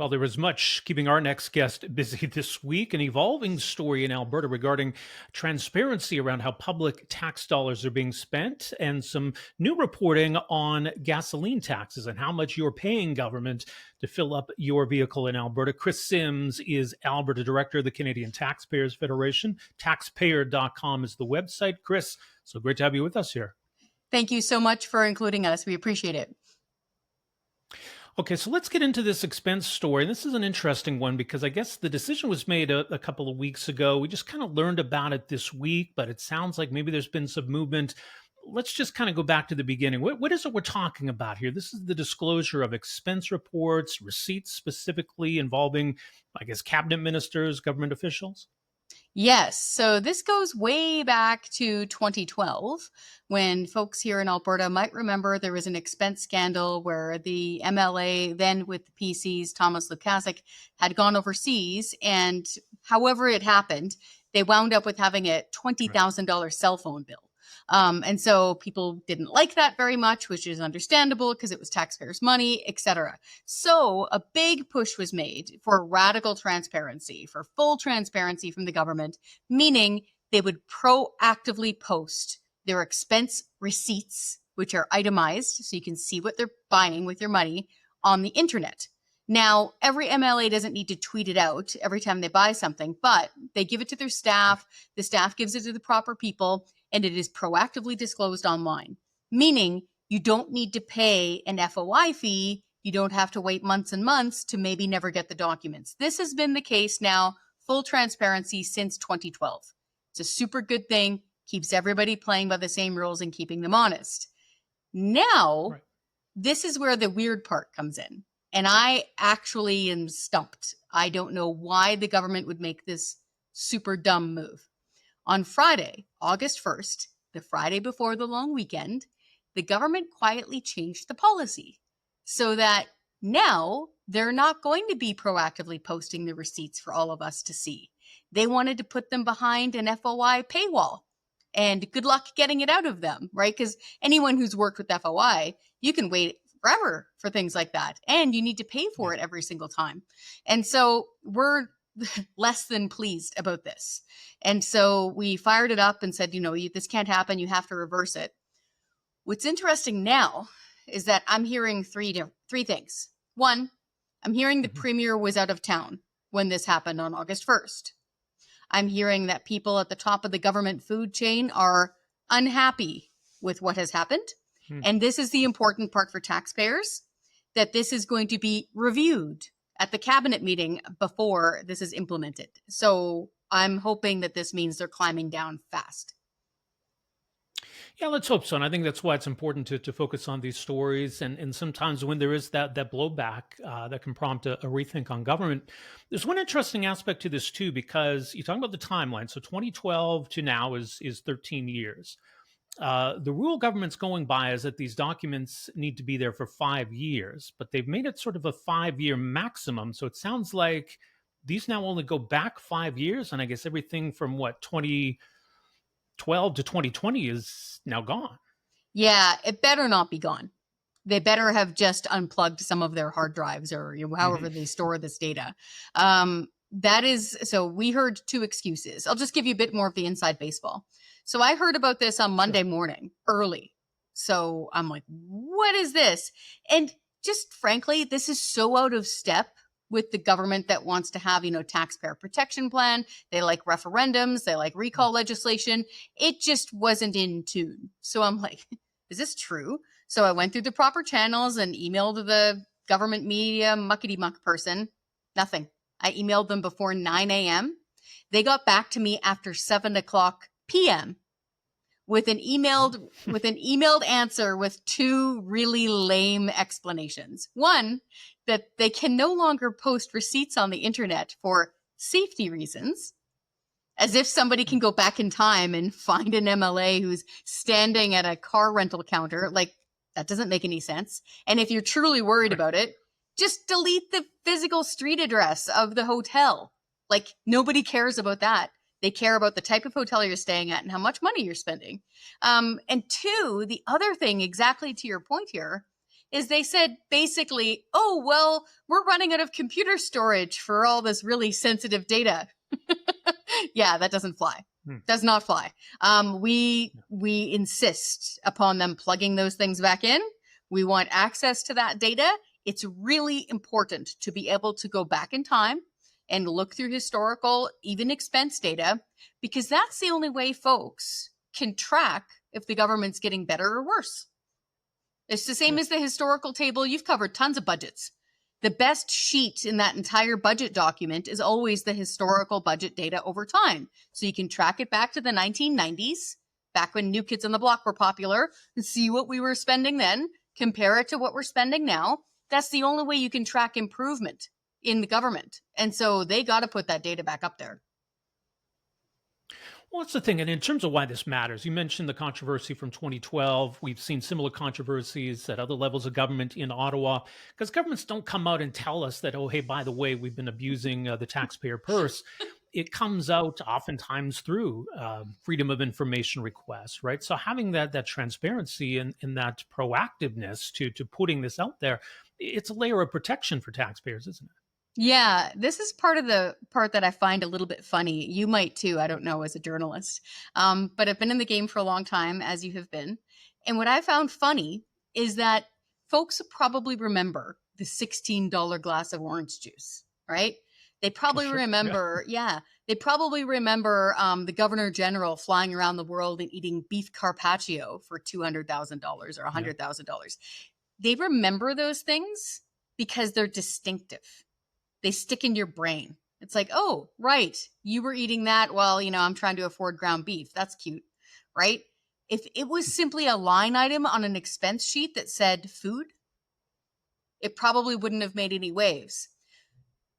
Well, there was much keeping our next guest busy this week. An evolving story in Alberta regarding transparency around how public tax dollars are being spent, and some new reporting on gasoline taxes and how much you're paying government to fill up your vehicle in Alberta. Chris Sims is Alberta Director of the Canadian Taxpayers Federation. Taxpayer.com is the website. Chris, so great to have you with us here. Thank you so much for including us. We appreciate it. Okay, so let's get into this expense story. This is an interesting one because I guess the decision was made a couple of weeks ago. We just kind of learned about it this week, but it sounds like maybe there's been some movement. Let's just kind of go back to the beginning. What is it we're talking about here? This is the disclosure of expense reports, receipts specifically involving, I guess, cabinet ministers, government officials. Yes. So this goes way back to 2012 when folks here in Alberta might remember there was an expense scandal where the MLA, then with the PCs, Thomas Lukasik, had gone overseas. And however it happened, they wound up with having a $20,000 cell phone bill. And so people didn't like that very much, which is understandable because it was taxpayers' money, etc. So a big push was made for radical transparency, for full transparency from the government, meaning they would proactively post their expense receipts, which are itemized, so you can see what they're buying with your money on the internet. Now, every MLA doesn't need to tweet it out every time they buy something, but they give it to their staff. The staff gives it to the proper people, and it is proactively disclosed online, meaning you don't need to pay an FOI fee. You don't have to wait months and months to maybe never get the documents. This has been the case now, full transparency since 2012. It's a super good thing, keeps everybody playing by the same rules and keeping them honest. Now, This is where the weird part comes in. And I actually am stumped. I don't know why the government would make this super dumb move. On Friday, August 1st, the Friday before the long weekend, the government quietly changed the policy so that now they're not going to be proactively posting the receipts for all of us to see. They wanted to put them behind an FOI paywall. And good luck getting it out of them, right? Because anyone who's worked with FOI, you can wait forever for things like that. And you need to pay for it every single time. And so we're less than pleased about this. And so we fired it up and said, this can't happen. You have to reverse it. What's interesting now is that I'm hearing three things. One, I'm hearing the premier was out of town when this happened on August 1st. I'm hearing that people at the top of the government food chain are unhappy with what has happened. And this is the important part for taxpayers, that this is going to be reviewed at the cabinet meeting before this is implemented. So I'm hoping that this means they're climbing down fast. Yeah, let's hope so. And I think that's why it's important to focus on these stories. And sometimes when there is that blowback that can prompt a rethink on government, there's one interesting aspect to this too, because you talk about the timeline. So 2012 to now is 13 years. The rule government's going by is that these documents need to be there for 5 years, but they've made it sort of a 5-year maximum. So it sounds like these now only go back 5 years. And I guess everything from 2012 to 2020 is now gone. Yeah, it better not be gone. They better have just unplugged some of their hard drives or however they store this data. So we heard two excuses. I'll just give you a bit more of the inside baseball. So I heard about this on Monday morning early. So I'm like, what is this? And just frankly, this is so out of step with the government that wants to have, taxpayer protection plan. They like referendums. They like recall legislation. It just wasn't in tune. So I'm like, is this true? So I went through the proper channels and emailed the government media muckety muck person. Nothing. I emailed them before 9 a.m. They got back to me after 7 o'clock p.m. with an emailed answer with two really lame explanations. One, that they can no longer post receipts on the internet for safety reasons, as if somebody can go back in time and find an MLA who's standing at a car rental counter. Like, that doesn't make any sense. And if you're truly worried about it, just delete the physical street address of the hotel. Like, nobody cares about that. They care about the type of hotel you're staying at and how much money you're spending. And two, the other thing, exactly to your point here, is they said basically, oh, well, we're running out of computer storage for all this really sensitive data. Yeah, that doesn't fly. Hmm. Does not fly. We insist upon them plugging those things back in. We want access to that data. It's really important to be able to go back in time and look through historical, even expense data, because that's the only way folks can track if the government's getting better or worse. It's the same Yeah. as the historical table. You've covered tons of budgets. The best sheet in that entire budget document is always the historical budget data over time. So you can track it back to the 1990s, back when New Kids on the Block were popular, and see what we were spending then, compare it to what we're spending now. That's the only way you can track improvement in the government. And so they got to put that data back up there. Well, that's the thing. And in terms of why this matters, you mentioned the controversy from 2012. We've seen similar controversies at other levels of government in Ottawa because governments don't come out and tell us that, oh, hey, by the way, we've been abusing the taxpayer purse. It comes out oftentimes through freedom of information requests, right? So having that transparency and that proactiveness to putting this out there, it's a layer of protection for taxpayers, isn't it? Yeah, this is part of the part that I find a little bit funny. You might too, I don't know, as a journalist. But I've been in the game for a long time, as you have been. And what I found funny is that folks probably remember the $16 glass of orange juice, right? They Oh, probably sure. Yeah. remember, yeah, they probably remember the governor general flying around the world and eating beef carpaccio for $200,000 or Yeah. $100,000. They remember those things because they're distinctive. They stick in your brain. It's like, oh, right, you were eating that while, I'm trying to afford ground beef. That's cute, right? If it was simply a line item on an expense sheet that said food, it probably wouldn't have made any waves.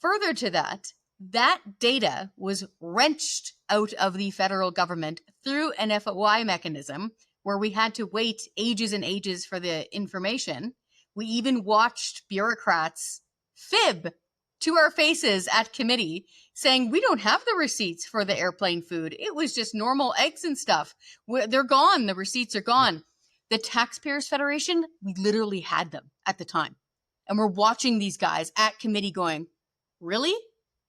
Further to that, that data was wrenched out of the federal government through an FOI mechanism where we had to wait ages and ages for the information. We even watched bureaucrats fib to our faces at committee saying, we don't have the receipts for the airplane food. It was just normal eggs and stuff. They're gone. The receipts are gone. The Taxpayers Federation, we literally had them at the time. And we're watching these guys at committee going, really?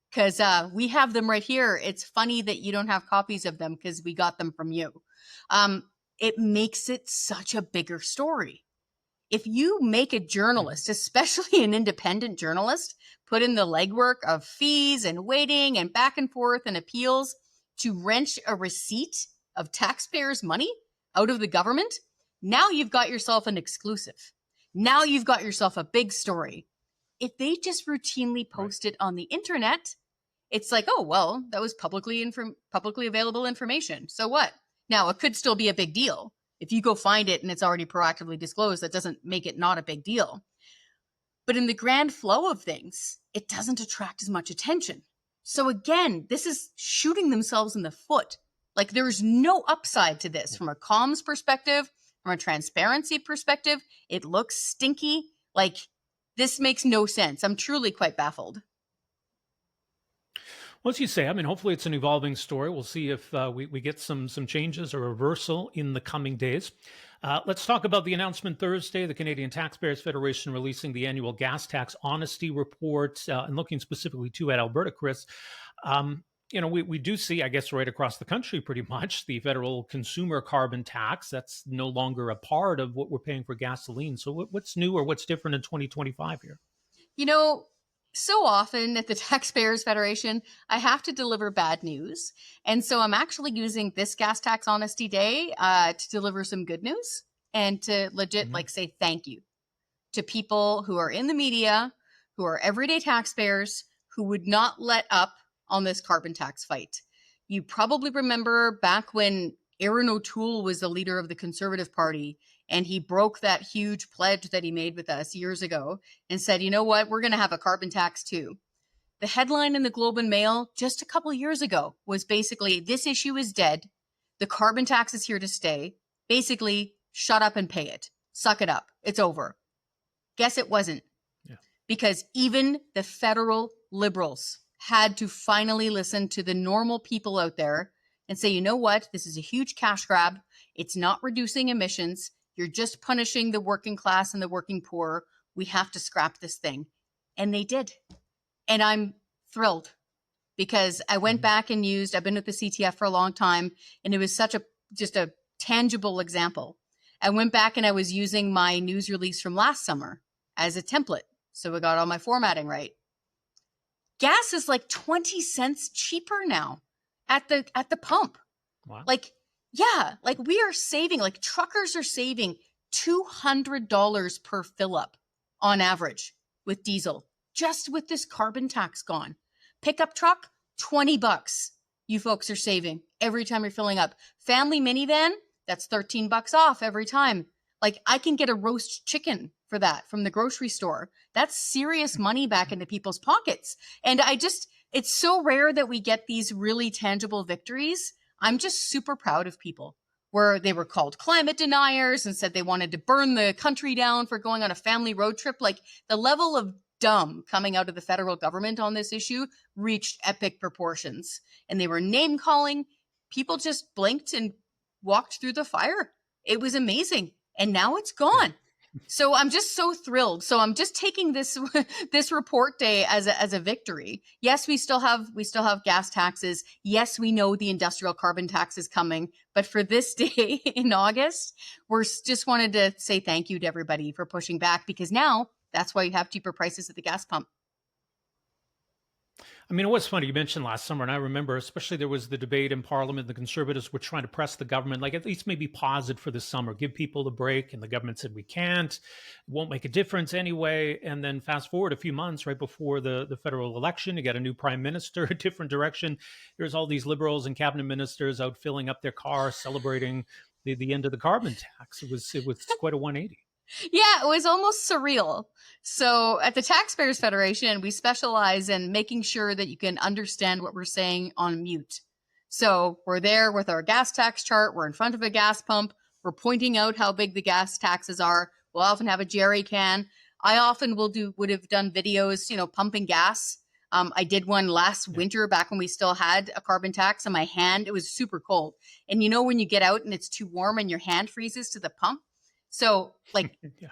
Because we have them right here. It's funny that you don't have copies of them because we got them from you. It makes it such a bigger story. If you make a journalist, especially an independent journalist, put in the legwork of fees and waiting and back and forth and appeals to wrench a receipt of taxpayers' money out of the government, now you've got yourself an exclusive. Now you've got yourself a big story. If they just routinely post it on the internet, it's like, oh, well, that was publicly available information. So what? Now, it could still be a big deal. If you go find it and it's already proactively disclosed, that doesn't make it not a big deal. But in the grand flow of things, it doesn't attract as much attention. So again, this is shooting themselves in the foot. Like there's no upside to this from a comms perspective, from a transparency perspective. It looks stinky. Like this makes no sense. I'm truly quite baffled. Well, as you say, I mean, hopefully it's an evolving story. We'll see if we get some changes or reversal in the coming days. Let's talk about the announcement Thursday, the Canadian Taxpayers Federation releasing the annual gas tax honesty report and looking specifically too at Alberta, Chris. We do see, I guess, right across the country pretty much, the federal consumer carbon tax. That's no longer a part of what we're paying for gasoline. So what's new or what's different in 2025 here? So often at the Taxpayers Federation, I have to deliver bad news. And so I'm actually using this Gas Tax Honesty Day to deliver some good news and to legit say thank you to people who are in the media, who are everyday taxpayers, who would not let up on this carbon tax fight. You probably remember back when Aaron O'Toole was the leader of the Conservative Party and he broke that huge pledge that he made with us years ago and said, you know what, we're going to have a carbon tax too. The headline in the Globe and Mail just a couple of years ago was basically, this issue is dead. The carbon tax is here to stay. Basically, shut up and pay it. Suck it up. It's over. Guess it wasn't. Yeah. Because even the federal Liberals had to finally listen to the normal people out there and say, you know what, this is a huge cash grab. It's not reducing emissions. You're just punishing the working class and the working poor. We have to scrap this thing. And they did. And I'm thrilled because I went Mhm. back and I've been with the CTF for a long time, and it was just a tangible example. I went back and I was using my news release from last summer as a template. So we got all my formatting right. Gas is like 20 cents cheaper now at the pump. Wow. Like, yeah, like we are saving, like truckers are saving $200 per fill up on average with diesel, just with this carbon tax gone. Pickup truck, $20 you folks are saving every time you're filling up. Family minivan, that's $13 off every time. Like I can get a roast chicken for that from the grocery store. That's serious money back into people's pockets. And it's so rare that we get these really tangible victories. I'm just super proud of people where they were called climate deniers and said they wanted to burn the country down for going on a family road trip. Like the level of dumb coming out of the federal government on this issue reached epic proportions. And they were name calling. People just blinked and walked through the fire. It was amazing. And now it's Yeah. gone. So I'm just so thrilled. So I'm just taking this this report day as a victory. Yes, we still have gas taxes. Yes, we know the industrial carbon tax is coming, but for this day in August, just wanted to say thank you to everybody for pushing back, because now that's why you have cheaper prices at the gas pump. I mean, it was funny. You mentioned last summer, and I remember, especially there was the debate in Parliament. The Conservatives were trying to press the government, like at least maybe pause it for the summer, give people a break. And the government said, we can't, it won't make a difference anyway. And then fast forward a few months, right before the federal election, you got a new prime minister, a different direction. There's all these liberals and cabinet ministers out filling up their cars, celebrating the end of the carbon tax. It was quite a 180. Yeah, it was almost surreal. So at the Taxpayers Federation, we specialize in making sure that you can understand what we're saying on mute. So we're there with our gas tax chart. We're in front of a gas pump. We're pointing out how big the gas taxes are. We'll often have a jerry can. I often would have done videos, pumping gas. I did one last Yeah. winter back when we still had a carbon tax on my hand. It was super cold. And when you get out and it's too warm and your hand freezes to the pump? So Yeah.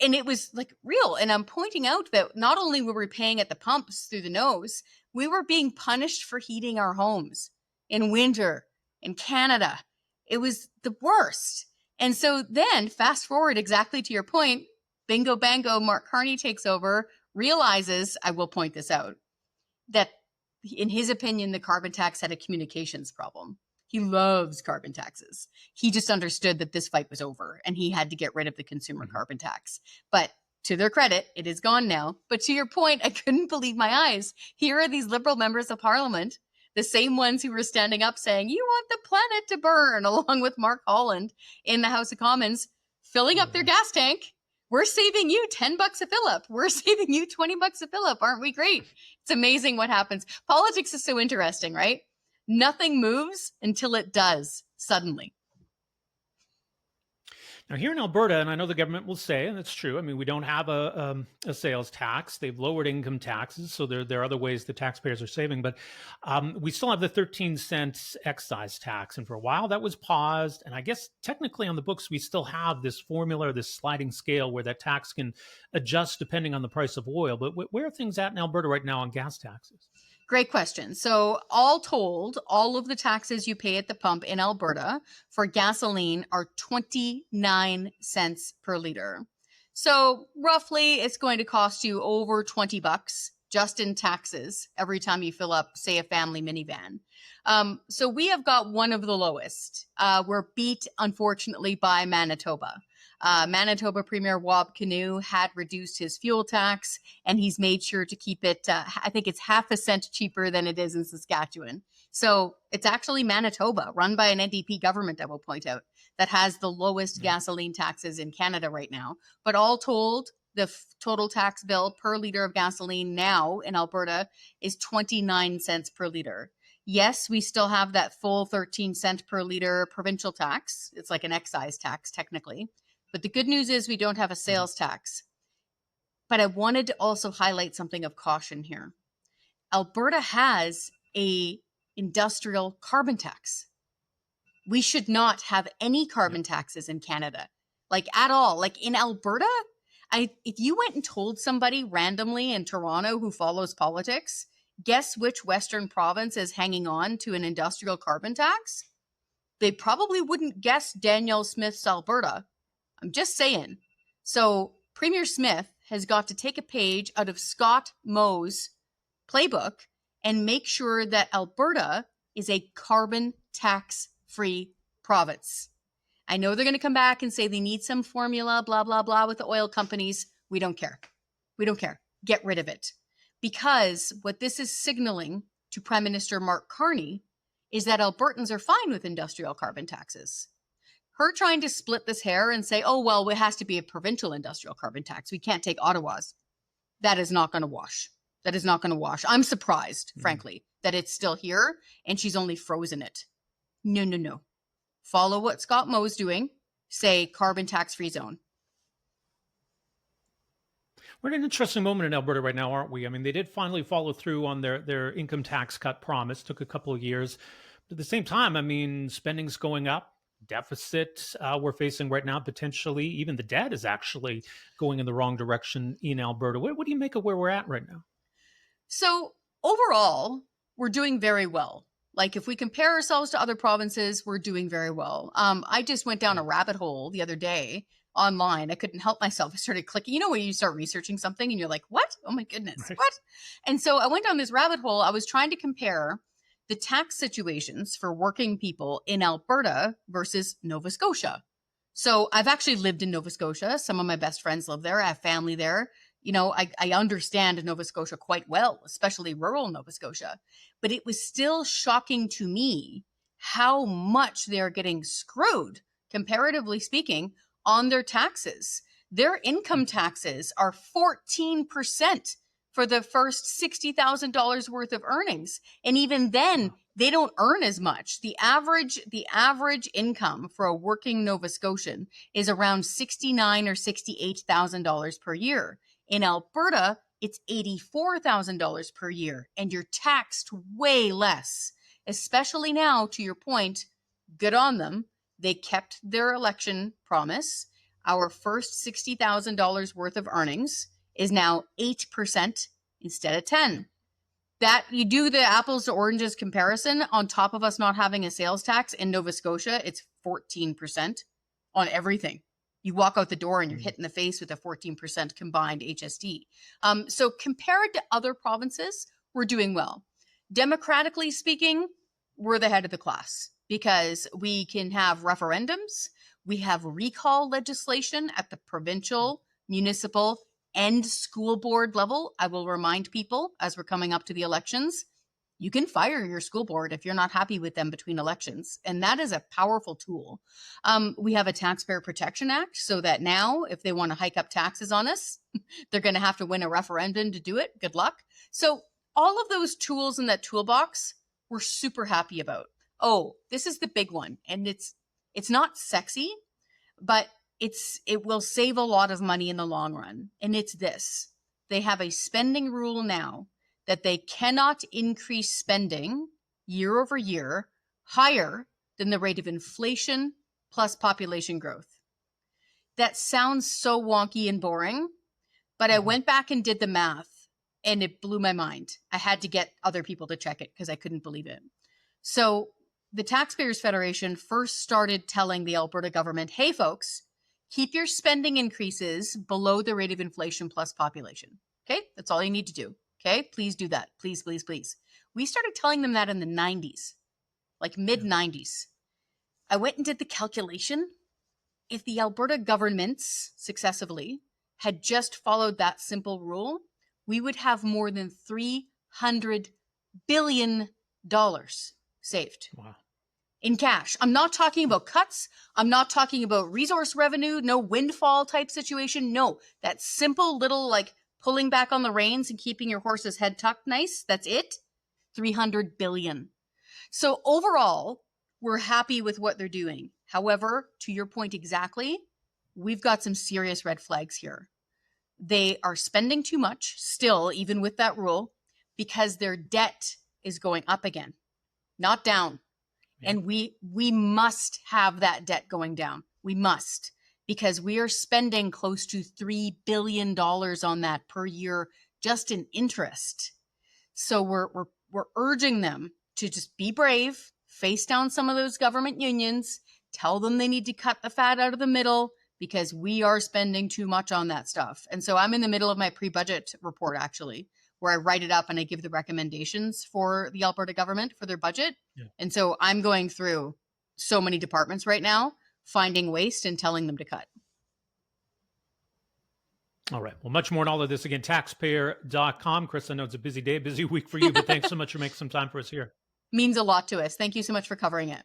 and it was like real. And I'm pointing out that not only were we paying at the pumps through the nose, we were being punished for heating our homes in winter in Canada. It was the worst. And so then fast forward exactly to your point, bingo bango, Mark Carney takes over, realizes, I will point this out, that in his opinion, the carbon tax had a communications problem. He loves carbon taxes. He just understood that this fight was over and he had to get rid of the consumer Mhm. carbon tax. But to their credit, it is gone now. But to your point, I couldn't believe my eyes. Here are these liberal members of parliament, the same ones who were standing up saying, you want the planet to burn, along with Mark Holland in the House of Commons, filling Oh, up their yeah. gas tank. We're saving you $10 a fill up. We're saving you $20 a fill up. Aren't we great? It's amazing what happens. Politics is so interesting, right? Nothing moves until it does suddenly. Now, here in Alberta, and I know the government will say, and it's true. I mean, we don't have a sales tax. They've lowered income taxes, so there are other ways the taxpayers are saving. But we still have the 13-cent excise tax, and for a while that was paused. And I guess technically on the books, we still have this formula, this sliding scale, where that tax can adjust depending on the price of oil. But where are things at in Alberta right now on gas taxes? Great question. So, all told, all of the taxes you pay at the pump in Alberta for gasoline are 29 cents per liter. So, roughly, it's going to cost you over $20 just in taxes every time you fill up, say, a family minivan. So, we have got one of the lowest. We're beat, unfortunately, by Manitoba. Manitoba Premier Wab Kinew had reduced his fuel tax, and he's made sure to keep it, I think it's half a cent cheaper than it is in Saskatchewan. So it's actually Manitoba, run by an NDP government, I will point out, that has the lowest Yeah. gasoline taxes in Canada right now. But all told, the total tax bill per liter of gasoline now in Alberta is 29 cents per liter. Yes, we still have that full 13-cent per liter provincial tax. It's like an excise tax, technically. But the good news is we don't have a Mhm. sales tax. But I wanted to also highlight something of caution here. Alberta has a industrial carbon tax. We should not have any Yeah. carbon taxes in Canada. like at all. Like in Alberta, if you went and told somebody randomly in Toronto who follows politics, guess which Western province is hanging on to an industrial carbon tax? They probably wouldn't guess Danielle Smith's Alberta. I'm just saying. So Premier Smith has got to take a page out of Scott Moe's playbook and make sure that Alberta is a carbon tax-free province. I know they're going to come back and say they need some formula, blah, blah, blah, with the oil companies. We don't care. We don't care. Get rid of it. Because what this is signaling to Prime Minister Mark Carney is that Albertans are fine with industrial carbon taxes. Her trying to split this hair and say, oh, well, it has to be a provincial industrial carbon tax. We can't take Ottawa's. That is not going to wash. That is not going to wash. I'm surprised, frankly, that it's still here and she's only frozen it. No, no, no. Follow what Scott Moe's doing. Say carbon tax-free zone. We're in an interesting moment in Alberta right now, aren't we? I mean, they did finally follow through on their income tax cut promise. Took a couple of years. But at the same time, I mean, spending's going up. Deficit we're facing right now, potentially. Even the debt is actually going in the wrong direction in Alberta. What do you make of where we're at right now? So overall, we're doing very well. Like if we compare ourselves to other provinces, we're doing very well. I just went down a rabbit hole the other day online. I couldn't help myself. I started clicking, when you start researching something and you're like, what? Oh my goodness, Right. what? And so I went down this rabbit hole. I was trying to compare the tax situations for working people in Alberta versus Nova Scotia. So I've actually lived in Nova Scotia. Some of my best friends live there. I have family there. I understand Nova Scotia quite well, especially rural Nova Scotia. But it was still shocking to me how much they're getting screwed, comparatively speaking, on their taxes. Their income taxes are 14% for the first $60,000 worth of earnings. And even then, they don't earn as much. The average income for a working Nova Scotian is around $69,000 or $68,000 per year. In Alberta, it's $84,000 per year, and you're taxed way less, especially now, to your point, good on them. They kept their election promise. Our first $60,000 worth of earnings is now 8% instead of 10. That you do the apples to oranges comparison on top of us not having a sales tax in Nova Scotia, it's 14% on everything. You walk out the door and you're hit in the face with a 14% combined HST. So compared to other provinces, we're doing well. Democratically speaking, we're the head of the class because we can have referendums. We have recall legislation at the provincial, municipal, and school board level. I will remind people as we're coming up to the elections, you can fire your school board if you're not happy with them between elections. And that is a powerful tool. We have a Taxpayer Protection Act so that now if they want to hike up taxes on us, they're going to have to win a referendum to do it. Good luck. So all of those tools in that toolbox, we're super happy about. Oh, this is the big one. And it's not sexy, but it will save a lot of money in the long run. And it's this. They have a spending rule now that they cannot increase spending year over year higher than the rate of inflation plus population growth. That sounds so wonky and boring, but I went back and did the math and it blew my mind. I had to get other people to check it because I couldn't believe it. So the Taxpayers Federation first started telling the Alberta government, hey folks, keep your spending increases below the rate of inflation plus population. Okay, that's all you need to do. Okay, please do that. Please, please, please. We started telling them that in the 90s, like mid 90s. I went and did the calculation. If the Alberta governments successively had just followed that simple rule, we would have more than $300 billion saved. Wow. In cash. I'm not talking about cuts. I'm not talking about resource revenue, no windfall type situation. No, that simple little like pulling back on the reins and keeping your horse's head tucked nice. That's it. 300 billion. So overall, we're happy with what they're doing. However, to your point exactly, we've got some serious red flags here. They are spending too much still, even with that rule, because their debt is going up again, not down. Yeah. And we must have that debt going down. We must. because we are spending close to $3 billion on that per year just in interest. So we're urging them to just be brave, face down some of those government unions, tell them they need to cut the fat out of the middle because we are spending too much on that stuff. And so I'm in the middle of my pre-budget report, actually, where I write it up and I give the recommendations for the Alberta government for their budget. Yeah. And so I'm going through so many departments right now, finding waste and telling them to cut. All right. Well, much more on all of this. Again, taxpayer.com. Chris, I know it's a busy day, busy week for you, but thanks so much for making some time for us here. Means a lot to us. Thank you so much for covering it.